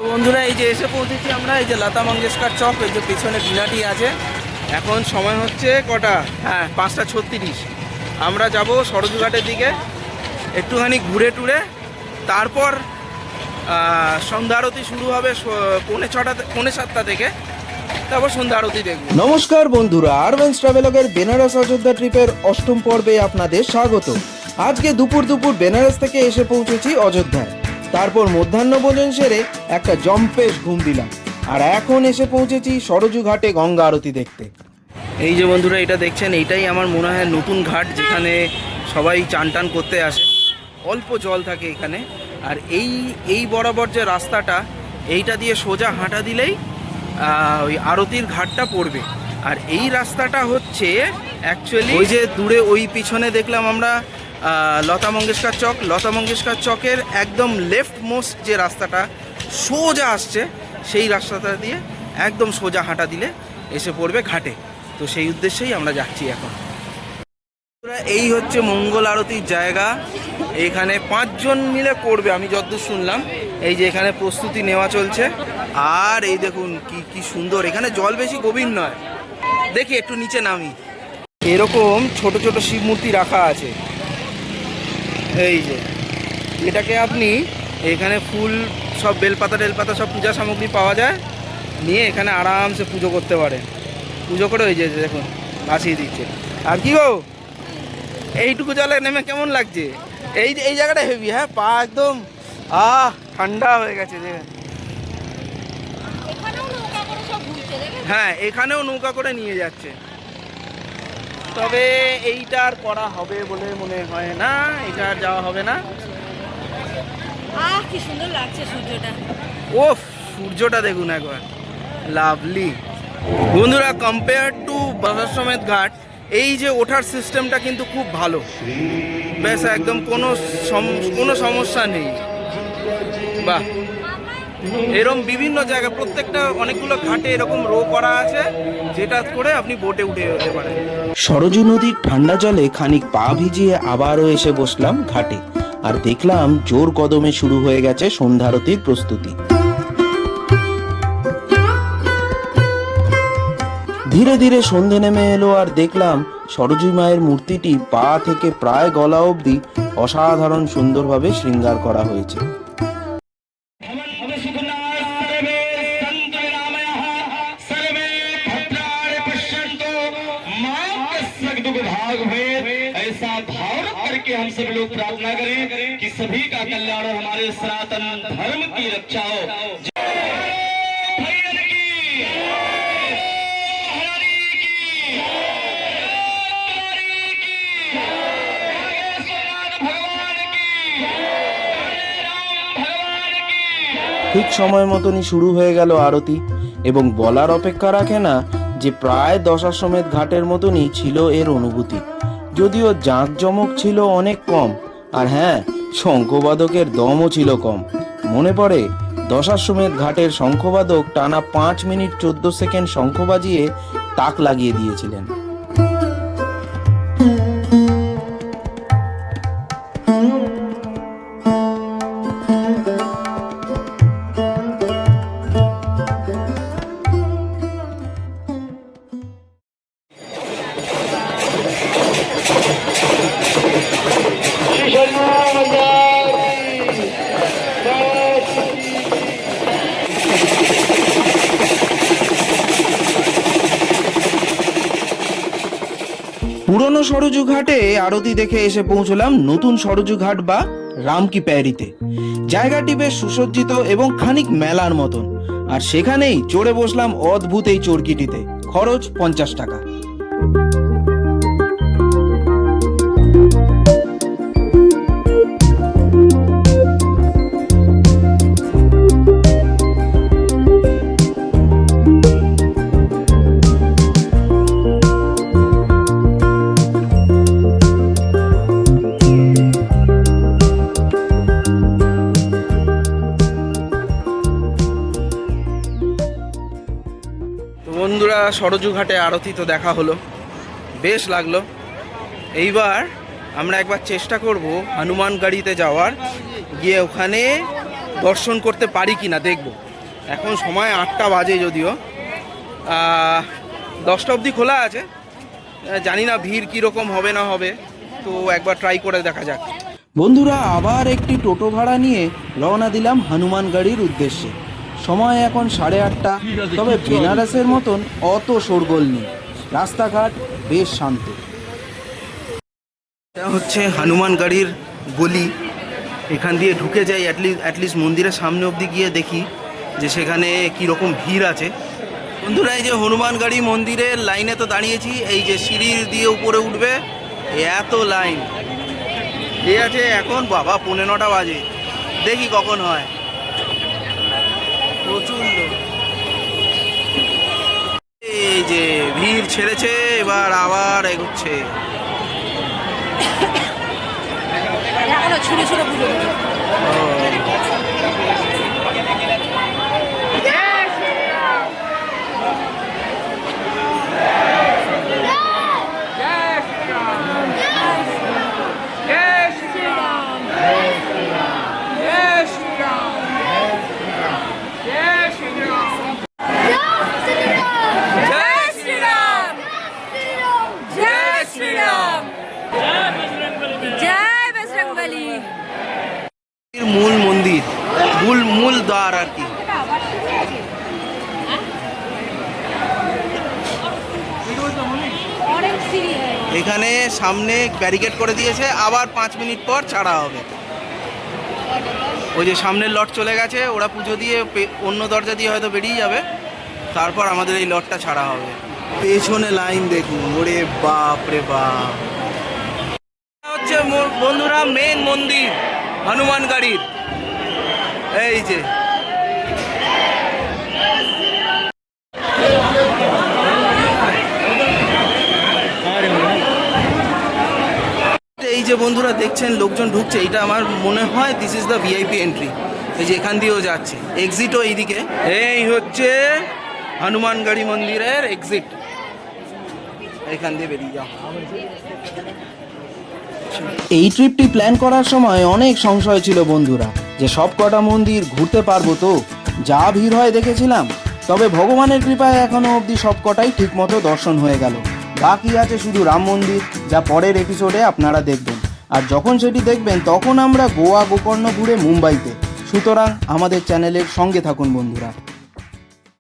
বন্ধুরা এই যে এসে পৌঁছেছি আমরা, এই যে লতা মঙ্গেশকর চক, এই যে পিছনে বিনাটি আছে। এখন সময় হচ্ছে কটা? হ্যাঁ, 5:36। আমরা যাব সরজুঘাটের দিকে, একটুখানি ঘুরে টুরে তারপর সন্ধ্যা আরতি শুরু হবে 6:45 থেকে, তারপর সন্ধ্যা আরতি দেখব। নমস্কার বন্ধুরা, আরবান্স ট্রাভেলগের বেনারস অযোধ্যা ট্রিপের 8ম পর্বে আপনাদের স্বাগত। আজকে দুপুর বেনারস থেকে এসে পৌঁছেছি অযোধ্যায়। তারপর মধ্যাহ্ন ভোজন সেরে একটা জম্পেশ ঘুম দিলাম, আর এখন এসে পৌঁছেছি সরজু ঘাটে গঙ্গা আরতি দেখতে। এই যে বন্ধুরা এটা দেখছেন, এইটাই আমার মনে হয় নতুন ঘাট, যেখানে সবাই চান টান করতে আসে। অল্প জল থাকে এখানে, আর এই বরাবর যে রাস্তাটা, এইটা দিয়ে সোজা হাঁটা দিলেই ওই আরতির ঘাটটা পড়বে। আর এই রাস্তাটা হচ্ছে অ্যাকচুয়ালি ওই যে দূরে ওই পিছনে দেখলাম আমরা লতা মঙ্গেশকর চকের একদম লেফট মোস্ট যে রাস্তাটা সোজা আসছে, সেই রাস্তাটা দিয়ে একদম সোজা হাঁটা দিলে এসে পড়বে ঘাটে। তো সেই উদ্দেশ্যেই আমরা যাচ্ছি এখন। এই হচ্ছে মঙ্গল আরতির জায়গা। এখানে 5 জন মিলে করবে আমি যতদূর শুনলাম। এই যে এখানে প্রস্তুতি নেওয়া চলছে, আর এই দেখুন কি সুন্দর। এখানে জল বেশি গভীর নয়। দেখি একটু নিচে নামি, এরকম ছোট ছোট শিব মূর্তি রাখা আছে। এই যে এটাকে আপনি এখানে ফুল সব বেলপাতা সব পূজা সামগ্রী পাওয়া যায়, নিয়ে এখানে আরামসে পুজো করতে পারেন। পুজো করে ওই যে দেখুন ভাসিয়ে দিচ্ছে। আর কি গো, এইটুকু জলে নেমে কেমন লাগছে? এই জায়গাটা হেভি। হ্যাঁ, পা একদম ঠান্ডা হয়ে গেছে। হ্যাঁ, এখানেও নৌকা করে নিয়ে যাচ্ছে, তবে এইটা আর করা হবে বলে মনে হয় না। এটা আর যাওয়া হবে না। কি সুন্দর লাগছে সূর্যটা। ওফ, সূর্যটা দেখুন একবার, লাভলি। বন্ধুরা, কম্পেয়ার টু বাসাসমেত ঘাট, এই যে ওঠার সিস্টেমটা কিন্তু খুব ভালো। বেশ একদম কোনো সমস্যা নেই। বাহ, এরকম বিভিন্ন জায়গায় প্রত্যেকটা অনেকগুলো ঘাটে এরকম রো করা আছে, যেটা করে আপনি বোটে উঠে যেতে পারেন। সরজু নদীর ঠান্ডা জলে খানিক পা ভিজিয়ে আবারও এসে বসলাম ঘাটে, আর দেখলাম জোর কদমে শুরু হয়ে গেছে সন্ধ্যারতির প্রস্তুতি। ধীরে ধীরে সন্ধে নেমে এলো, আর দেখলাম সরজু মায়ের মূর্তিটি পা থেকে প্রায় গলা অবধি অসাধারণ সুন্দরভাবে শৃঙ্গার করা হয়েছে। ऐसा भाव करके हम सब लोग प्रार्थना करें कि सभी का कल्याण और हमारे सनातन धर्म की रक्षा हो। ঠিক সময় মতনই শুরু হয়ে গেল আরতি, এবং বলার অপেক্ষা রাখে না যে প্রায় দশাশ্বমেধ ঘাটের মতনই ছিল এর অনুভূতি। যদিও জাঁকজমক ছিল অনেক কম, আর হ্যাঁ, শঙ্খবাদকের দমও ছিল কম। মনে পড়ে দশাশ্বমেধ ঘাটের শঙ্খবাদক টানা 5 মিনিট 14 সেকেন্ড শঙ্খ বাজিয়ে তাক লাগিয়ে দিয়েছিলেন। পুরনো সরজু ঘাটে আরতি দেখে এসে পৌঁছলাম নতুন সরজু ঘাট বা রামকি প্যারিতে। জায়গাটি বেশ সুসজ্জিত এবং খানিক মেলার মতন, আর সেখানেই চড়ে বসলাম অদ্ভুত এই চরকিটিতে। খরচ 50 টাকা। বন্ধুরা, সরজু ঘাটে আরতি তো দেখা হলো, বেশ লাগলো। এইবার আমরা একবার চেষ্টা করব হনুমান গাড়িতে যাওয়ার, গিয়ে ওখানে দর্শন করতে পারি কিনা দেখব। এখন সময় 8টা বাজে, যদিও 10টা অবধি খোলা আছে। জানি না ভিড় কীরকম হবে না হবে, তো একবার ট্রাই করে দেখা যাক। বন্ধুরা, আবার একটি টোটো ভাড়া নিয়ে রওনা দিলাম হনুমানগড়ির উদ্দেশ্যে। সময় এখন 8:30, তবে বেনারসের মতন অত শোরগোল নেই, রাস্তাঘাট বেশ শান্ত। এটা হচ্ছে হনুমানগড়ির গলি, এখান দিয়ে ঢুকে যাই, অ্যাটলিস্ট মন্দিরের সামনে অবধি গিয়ে দেখি যে সেখানে কীরকম ভিড় আছে। বন্ধুরা, এই যে হনুমানগড়ি মন্দিরের লাইনে তো দাঁড়িয়েছি, এই যে সিঁড়ি দিয়ে উপরে উঠবে, এত লাইন এই আছে। এখন বাবা 9:15 বাজে, দেখি কখন হয়। প্রচুর লোক, এই যে ভিড় ছেড়েছে, এবার আবার এগোচ্ছে। ছুড়ে ছুড়ে পুজো মূল মন্দির, মূল দ্বার আর কি। এখানে সামনে ব্যারিকেড করে দিয়েছে, আবার 5 মিনিট পর ছাড়া হবে। ওই যে সামনের লট চলে গেছে, ওরা পুজো দিয়ে অন্য দরজা দিয়ে হয়তো বেরিয়ে যাবে, তারপর আমাদের এই লটটা ছাড়া হবে। পেছনে লাইন দেখুন, ওরে বাপ রে বাপ। হচ্ছে বন্ধুরা মেন মন্দির হনুমানগড়ির, এই যে এই যে বন্ধুরা দেখছেন লোকজন ঢুকছে, এটা আমার মনে হয় this is the VIP entry. এই যে এখান দিয়েও যাচ্ছে, এক্সিটও এইদিকে। এই হচ্ছে হনুমানগড়ি মন্দিরের এক্সিট, এখান দিয়ে বেরিয়ে যাও। এই ট্রিপটি প্ল্যান করার সময় অনেক সংশয় ছিল বন্ধুরা, যে সব কটা মন্দির ঘুরতে পারবো তো, যা ভিড় হয় দেখেছিলাম। তবে ভগবানের কৃপায় এখনো অবধি সব কটাই ঠিকমতো দর্শন হয়ে গেল। বাকি আছে শুধু রাম মন্দির, যা পরের এপিসোডে আপনারা দেখবেন। আর যখন সেটি দেখবেন তখন আমরা গোয়া গোকর্ণ ঘুরে মুম্বাইতে। সুতরাং আমাদের চ্যানেলের সঙ্গে থাকুন বন্ধুরা।